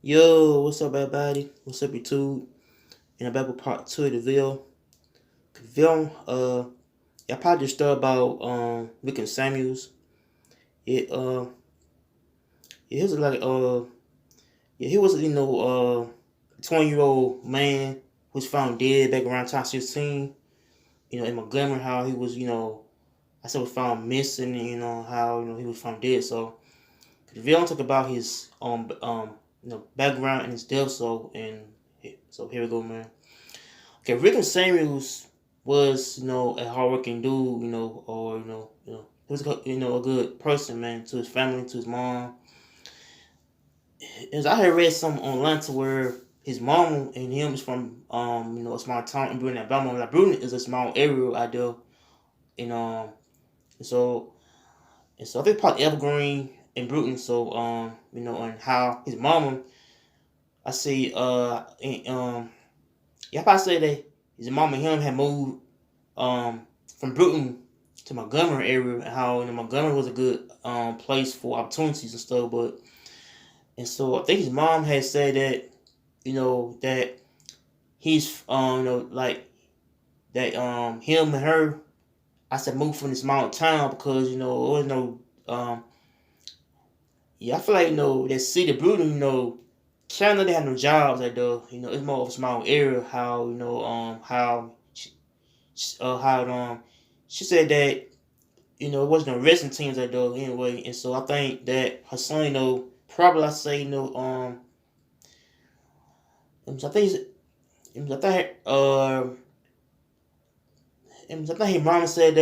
Yo, what's up, everybody? What's up, YouTube? And I'm back with part two of the video. I probably just thought about Rickem Samuels. It yeah, he was like he was 20-year-old man who was found dead back around time 16. In Montgomery, how he was I said was found missing. And, how he was found dead. So the video don't talk about his background and his death. So here we go, man. Okay, Rickem Samuels was, a hardworking dude, or he was, a good person, man, to his family, to his mom. As I had read something online to where his mom and him is from, a small town in Bruton, Alabama. Like Bruton is a small area out there, and and so I think probably Evergreen in Bruton. So and how his mama, I see, yeah, I probably say that his mom and him had moved from Bruton to Montgomery area, and how Montgomery was a good place for opportunities and stuff. And so I think his mom had said that that he's like that him and her, I said, moved from this small town because it was I feel like that city Bruton, China, they had no jobs at the it's more of a small area. How how she said that it wasn't no wrestling teams at though anyway, and so I think that her son, probably I say, I think I think I think his mom said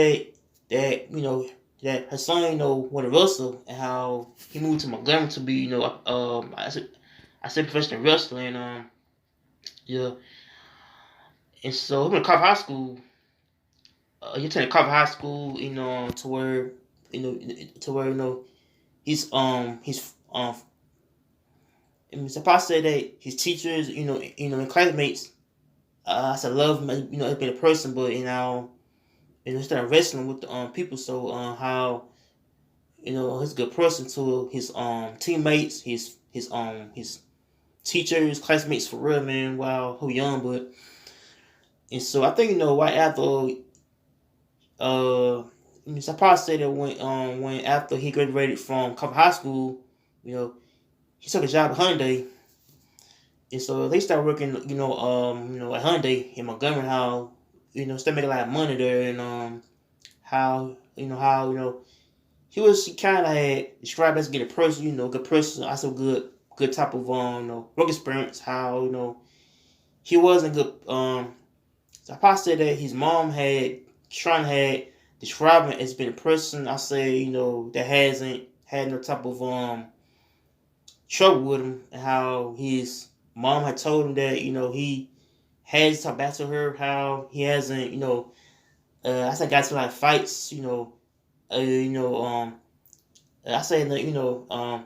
that her son, want to wrestle, and how he moved to Montgomery to be, I said professional wrestler, and yeah, and so he went to Carver High School. He attended Carver High School, to where he's and Mr. Potts said that his teachers, and classmates, I said love him, as being a person, but instead of wrestling with the people, so how he's a good person to his teammates, his teachers, classmates for real, man. Wow, who young, but and so I think right after I probably say that when after he graduated from Carver High School, you know he took a job at Hyundai. And so they started working, at Hyundai in Montgomery. How started making a lot of money there, and how he kind of had described as a good person, good person, also good type of work experience. How he wasn't good. So I probably said that his mom had described him as being a person. I say that hasn't had no type of trouble with him, and how his mom had told him that he has talked back to her, how he hasn't I said got to like fights, I say that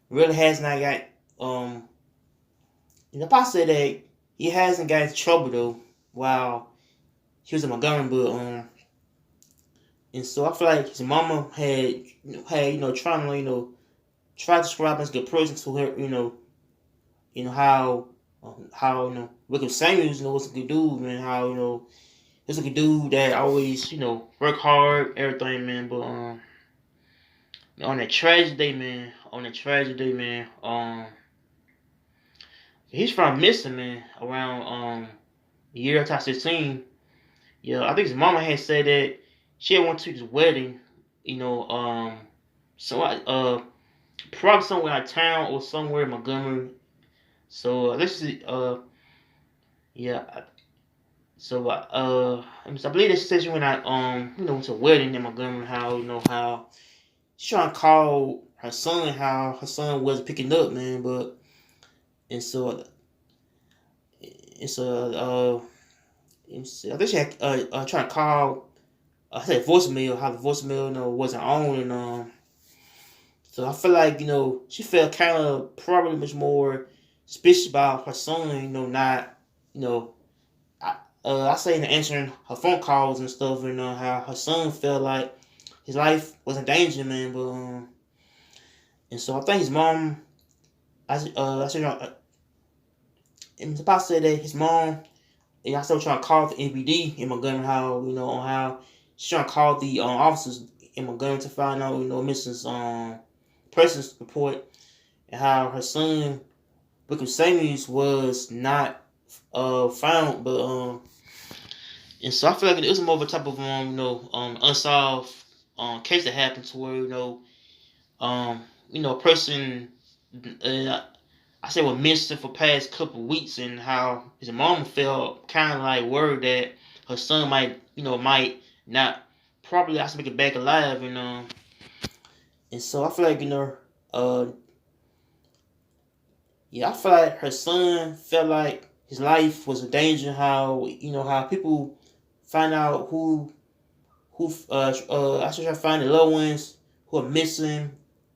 really has not got if I say that he hasn't got into trouble though while he was in Montgomery, but and so I feel like his mama had trying to try to describe as a good person to her, how Rickem Samuels was a good dude, man. How he's a good dude that always work hard, everything, man. But on that tragedy, man, he's from missing, man, around the year 2016. Yeah, I think his mama had said that she had went to his wedding, so probably somewhere out of town or somewhere in Montgomery. So this is yeah. So I believe this says she went out went to a wedding in Montgomery. How she's trying to call her son, how her son wasn't picking up, man. But and so it's I think she had trying to call. I said voicemail, how the voicemail wasn't on, and so I feel like she felt kind of probably much more suspicious about her son, not you know I say in answering her phone calls and stuff, and how her son felt like his life was in danger, man. But and so I think his mom, I said, and the pastor said that his mom, and I still trying to call the NBD in Montgomery, how on how she's trying to call the officers in Montgomery to find out Mrs. Person's report, and how her son Rickem Samuels was not found, but and so I feel like it was more of a type of unsolved case that happened to where a person I say was missing for past couple of weeks, and how his mom felt kind of like worried that her son might not probably have to make it back alive, and so I feel like uh yeah, I feel like her son felt like his life was a danger. How people find out who I should try to find the loved ones who are missing,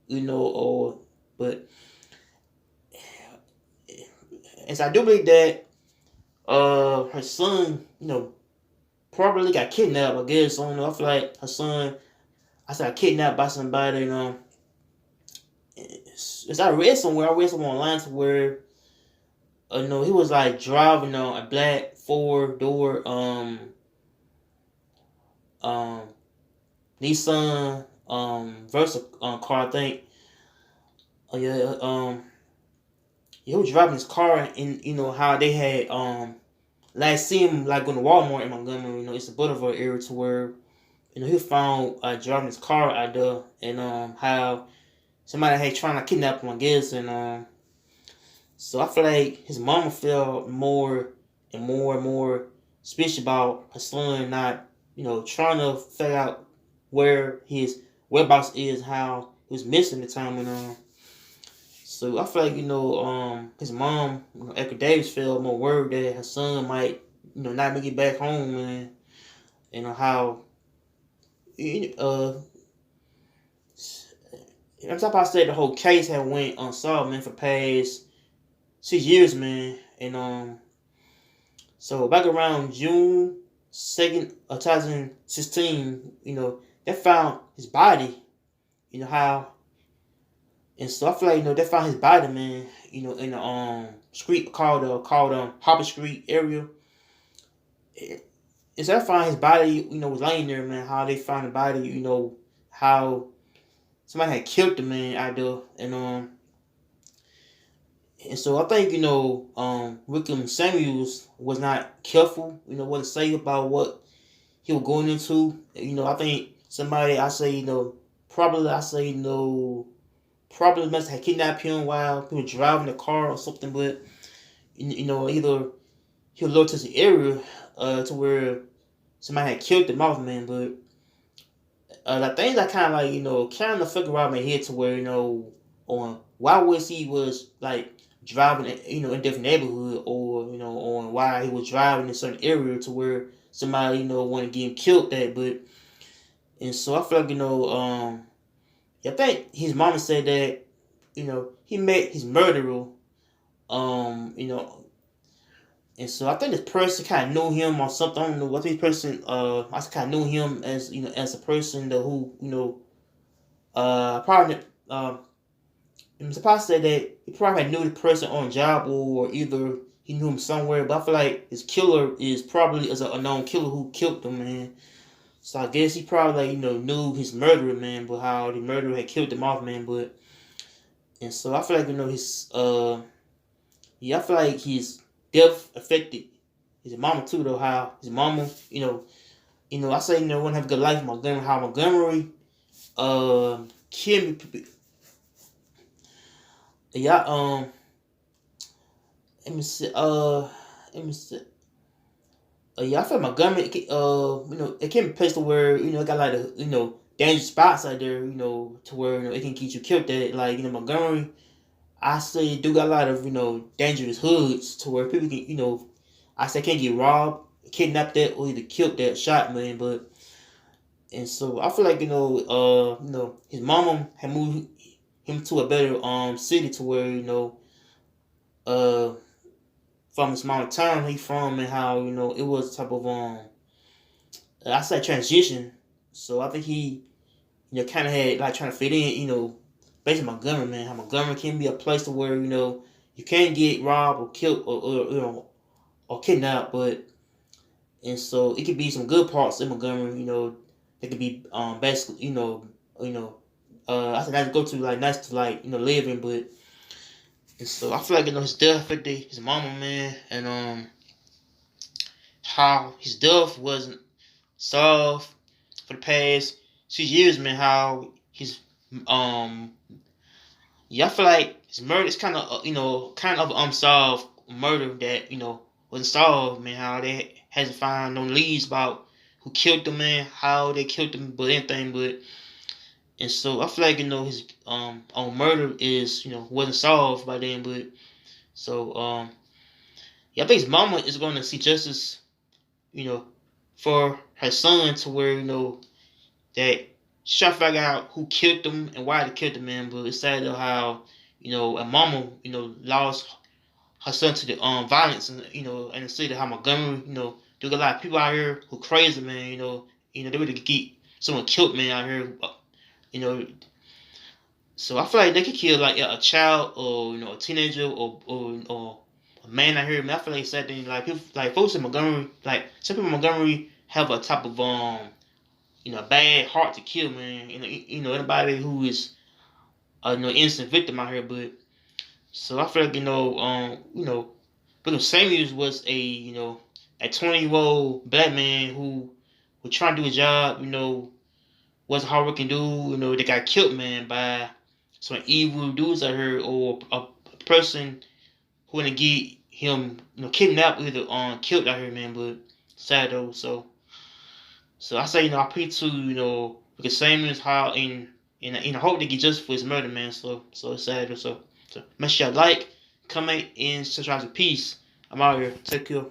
or but as I do believe that her son, probably got kidnapped. I guess I don't know. I feel like her son, I said kidnapped by somebody. As I read somewhere online to where he was like driving a black four-door um Nissan Versa car, I think. Yeah, he was driving his car, and how they had last seen him like going to Walmart in Montgomery. It's a Boulevard area to where he found driving his car out there, and how somebody had trying to kidnap him, I guess, and so I feel like his mama felt more and more suspicious about her son not trying to figure out where his whereabouts is, how he was missing the time, and so I feel like his mom, Echo Davis, felt more worried that her son might not make it back home, and how I'm talking about said the whole case had went unsolved, man, for past 6 years, man, and so back around June 2nd of 2016, they found his body, how. And so I feel like they found his body, man. In the street called Harper Street area. And so I found his body, was laying there, man. How they found the body, how somebody had killed the man out there, and so I think Rickem Samuels was not careful, what to say about what he was going into. I think somebody probably must have kidnapped him while he was driving the car or something, but either he was low to the area to where somebody had killed him off, man. But the things I kind of kind of figure out in my head to where on why was he was like driving in different neighborhood, or on why he was driving in a certain area to where somebody want to get him killed that. But and so I feel like I think his mama said that, he met his murderer, and so I think this person kind of knew him or something. I don't know what this person, I kind of knew him as, as a person that who, probably, I'm supposed to say that he probably knew the person on job, or either he knew him somewhere, but I feel like his killer is probably as a known killer who killed him, man. So I guess he probably knew his murderer, man, but how the murderer had killed him off, man. But and so I feel like I feel like his death affected his mama too, though. How his mama, I say wouldn't have a good life in Montgomery. How Montgomery, Kim, yeah, let me see. Yeah, I feel Montgomery, it can be a place to where, it got like dangerous spots out there, to where, it can get you killed at. Like, Montgomery, I say do got a lot of, dangerous hoods to where people can, I say can't get robbed, kidnapped that, or either killed that, shot, man. But, and so I feel like, his mama had moved him to a better, city to where, from the small town he from, and how it was a type of I say transition. So I think he kind of had like trying to fit in, based on Montgomery, man. How Montgomery can be a place to where you you can't get robbed or killed or kidnapped, but and so it could be some good parts in Montgomery. It could be basically I said I'd go to like nice to like live in, but and so I feel like his death affected his mama, man, and how his death wasn't solved for the past 6 years, man. How he's um yeah, I feel like his murder is kind of unsolved murder that wasn't solved, man. How they hasn't found no leads about who killed the man, how they killed him, but anything, but and so I feel like his on murder is wasn't solved by then, but so yeah, I think his mama is going to see justice, you know, for her son to where that she try to figure out who killed them and why they killed the man. But it's sad though how a mama lost her son to the violence and in the city. How Montgomery there's a lot of people out here who crazy, man. They really get someone killed, man, out here. You know, so I feel like they could kill like a child or a teenager or a man out here. Man, I feel like it's sad thing. Like people, like folks in Montgomery, like some people in Montgomery have a type of bad heart to kill, man. Anybody who is innocent victim out here, but so I feel like Rickem Samuels was a 20-year-old black man who was trying to do a job, was a hard-working dude, they got killed, man, by some evil dudes out here or a person who wanna get him, kidnapped either killed out here, man. But sad though, so I say, I pray to, because same as how in hope they get justice for his murder, man. So it's sad. So make sure y'all like, comment, and subscribe to peace. I'm out here. Take care.